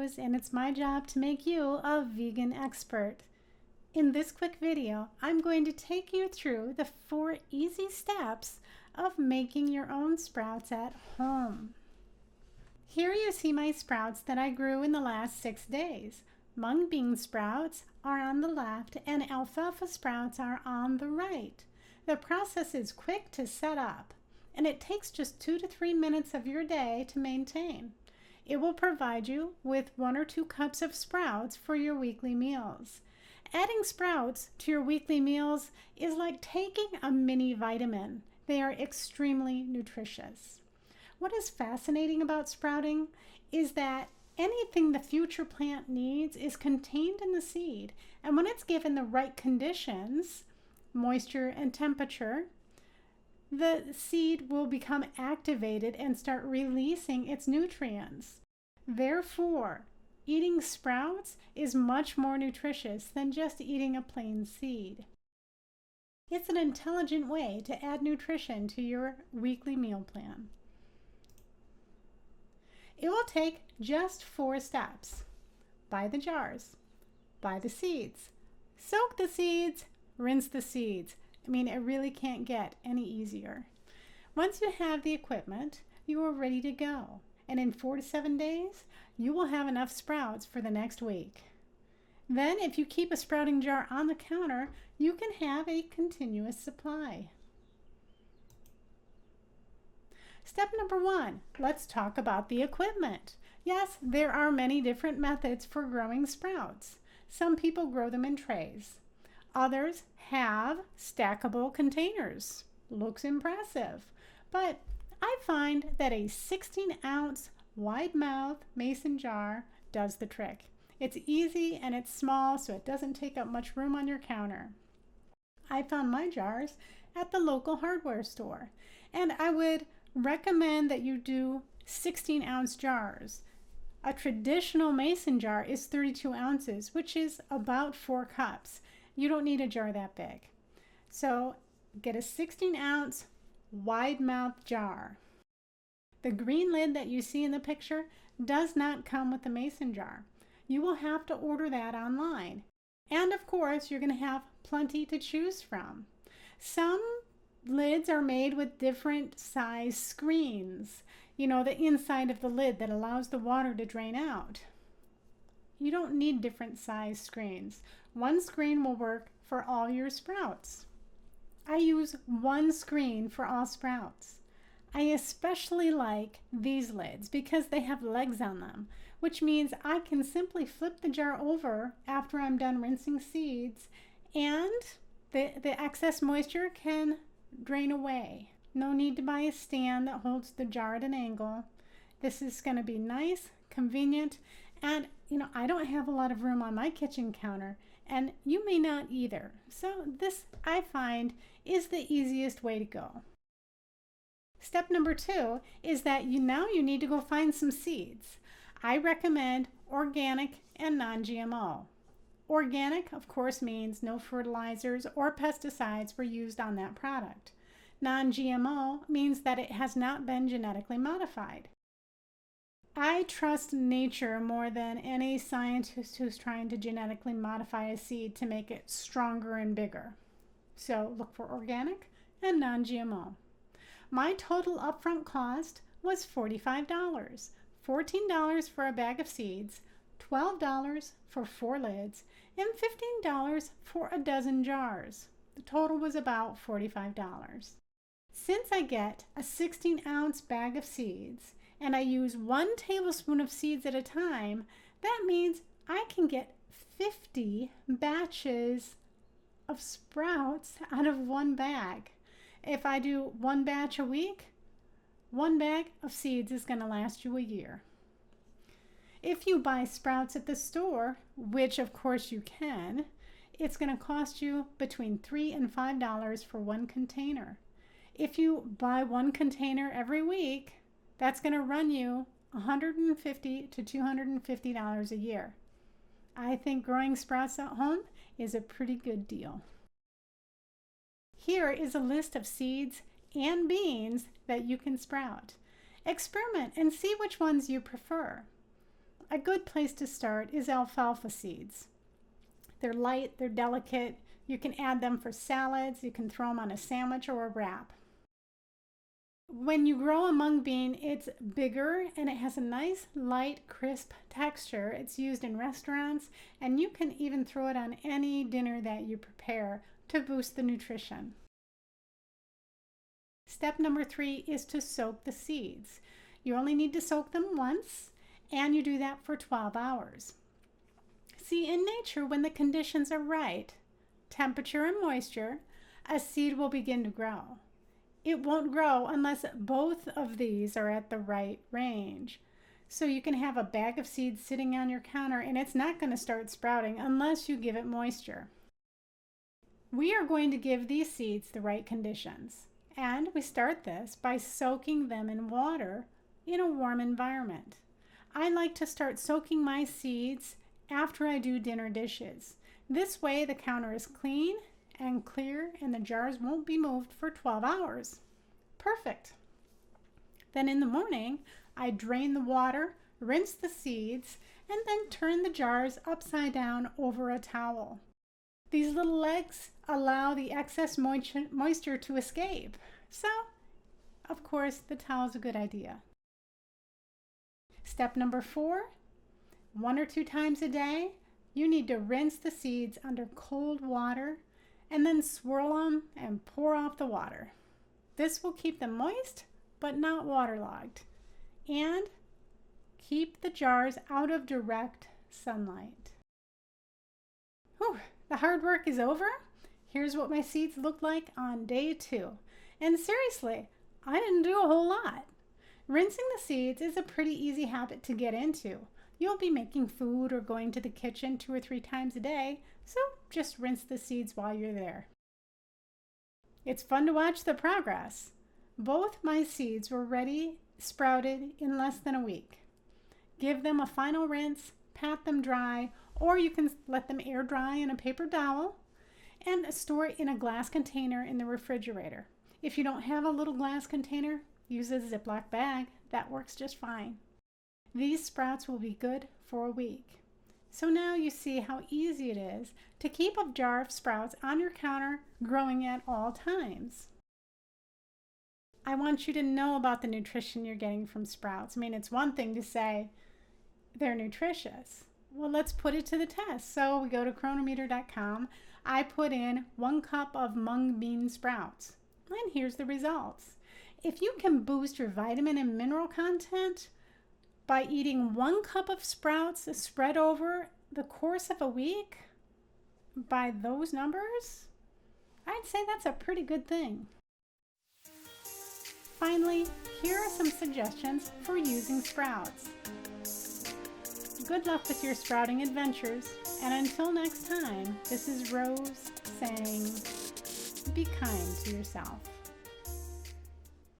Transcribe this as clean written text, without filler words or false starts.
is, and it's my job to make you a vegan expert. In this quick video, I'm going to take you through the 4 easy steps of making your own sprouts at home. Here you see my sprouts that I grew in the last 6 days. Mung bean sprouts are on the left and alfalfa sprouts are on the right. The process is quick to set up, and it takes just 2 to 3 minutes of your day to maintain. It will provide you with 1 or 2 cups of sprouts for your weekly meals. Adding sprouts to your weekly meals is like taking a mini vitamin. They are extremely nutritious. What is fascinating about sprouting is that anything the future plant needs is contained in the seed, and when it's given the right conditions, moisture and temperature, the seed will become activated and start releasing its nutrients. Therefore, eating sprouts is much more nutritious than just eating a plain seed. It's an intelligent way to add nutrition to your weekly meal plan. It will take just 4 steps. Buy the jars, buy the seeds, soak the seeds, rinse the seeds. I mean, it really can't get any easier. Once you have the equipment, you are ready to go. And in 4 to 7 days, you will have enough sprouts for the next week. Then, if you keep a sprouting jar on the counter, you can have a continuous supply. Step number 1, let's talk about the equipment. Yes, there are many different methods for growing sprouts. Some people grow them in trays. Others have stackable containers. Looks impressive. But I find that a 16-ounce wide-mouth mason jar does the trick. It's easy and it's small, so it doesn't take up much room on your counter. I found my jars at the local hardware store, and I would recommend that you do 16-ounce jars. A traditional mason jar is 32 ounces, which is about 4 cups. You don't need a jar that big. So get a 16-ounce wide-mouth jar. The green lid that you see in the picture does not come with the mason jar. You will have to order that online. And of course, you're going to have plenty to choose from. Some lids are made with different size screens. You know, the inside of the lid that allows the water to drain out. You don't need different size screens. One screen will work for all your sprouts. I use one screen for all sprouts. I especially like these lids because they have legs on them, which means I can simply flip the jar over after I'm done rinsing seeds, and the excess moisture can drain away. No need to buy a stand that holds the jar at an angle. This is going to be nice, convenient, and I don't have a lot of room on my kitchen counter, and you may not either. So this, I find, is the easiest way to go. Step number 2 is that you need to go find some seeds. I recommend organic and non-GMO. Organic, of course, means no fertilizers or pesticides were used on that product. Non-GMO means that it has not been genetically modified. I trust nature more than any scientist who's trying to genetically modify a seed to make it stronger and bigger. So look for organic and non-GMO. My total upfront cost was $45, $14 for a bag of seeds, $12 for 4 lids, and $15 for a dozen jars. The total was about $45. Since I get a 16-ounce bag of seeds and I use 1 tablespoon of seeds at a time, that means I can get 50 batches of sprouts out of 1 bag. If I do 1 batch a week, 1 bag of seeds is going to last you a year. If you buy sprouts at the store, which of course you can, it's going to cost you between $3 and $5 for 1 container. If you buy 1 container every week, that's going to run you $150 to $250 a year. I think growing sprouts at home is a pretty good deal. Here is a list of seeds and beans that you can sprout. Experiment and see which ones you prefer. a good place to start is alfalfa seeds. They're light, they're delicate. You can add them for salads, you can throw them on a sandwich or a wrap. When you grow a mung bean, it's bigger and it has a nice, light, crisp texture. It's used in restaurants, and you can even throw it on any dinner that you prepare to boost the nutrition. Step number 3 is to soak the seeds. You only need to soak them once, and you do that for 12 hours. See, in nature, when the conditions are right, temperature and moisture, a seed will begin to grow. It won't grow unless both of these are at the right range. So you can have a bag of seeds sitting on your counter and it's not going to start sprouting unless you give it moisture. We are going to give these seeds the right conditions, and we start this by soaking them in water in a warm environment. I like to start soaking my seeds after I do dinner dishes. This way the counter is clean and clear and the jars won't be moved for 12 hours. Perfect. Then in the morning, I drain the water, rinse the seeds, and then turn the jars upside down over a towel. These little legs allow the excess moisture to escape. So, of course, the towel is a good idea. Step number 4, 1 or 2 times a day, you need to rinse the seeds under cold water and then swirl them and pour off the water. This will keep them moist but not waterlogged, and keep the jars out of direct sunlight. Whew, the hard work is over. Here's what my seeds look like on day 2. And seriously, I didn't do a whole lot. Rinsing the seeds is a pretty easy habit to get into. You'll be making food or going to the kitchen 2 or 3 times a day, so just rinse the seeds while you're there. It's fun to watch the progress. Both my seeds were ready, sprouted in less than a week. Give them a final rinse, pat them dry, or you can let them air dry in a paper towel and store it in a glass container in the refrigerator. If you don't have a little glass container, use a Ziploc bag. That works just fine. These sprouts will be good for a week. So now you see how easy it is to keep a jar of sprouts on your counter growing at all times. I want you to know about the nutrition you're getting from sprouts. I mean, it's one thing to say they're nutritious. Well, let's put it to the test. So we go to Cronometer.com. I put in 1 cup of mung bean sprouts, and here's the results. If you can boost your vitamin and mineral content by eating 1 cup of sprouts spread over the course of a week, by those numbers, I'd say that's a pretty good thing. Finally, here are some suggestions for using sprouts. Good luck with your sprouting adventures, and until next time, this is Rose saying, be kind to yourself.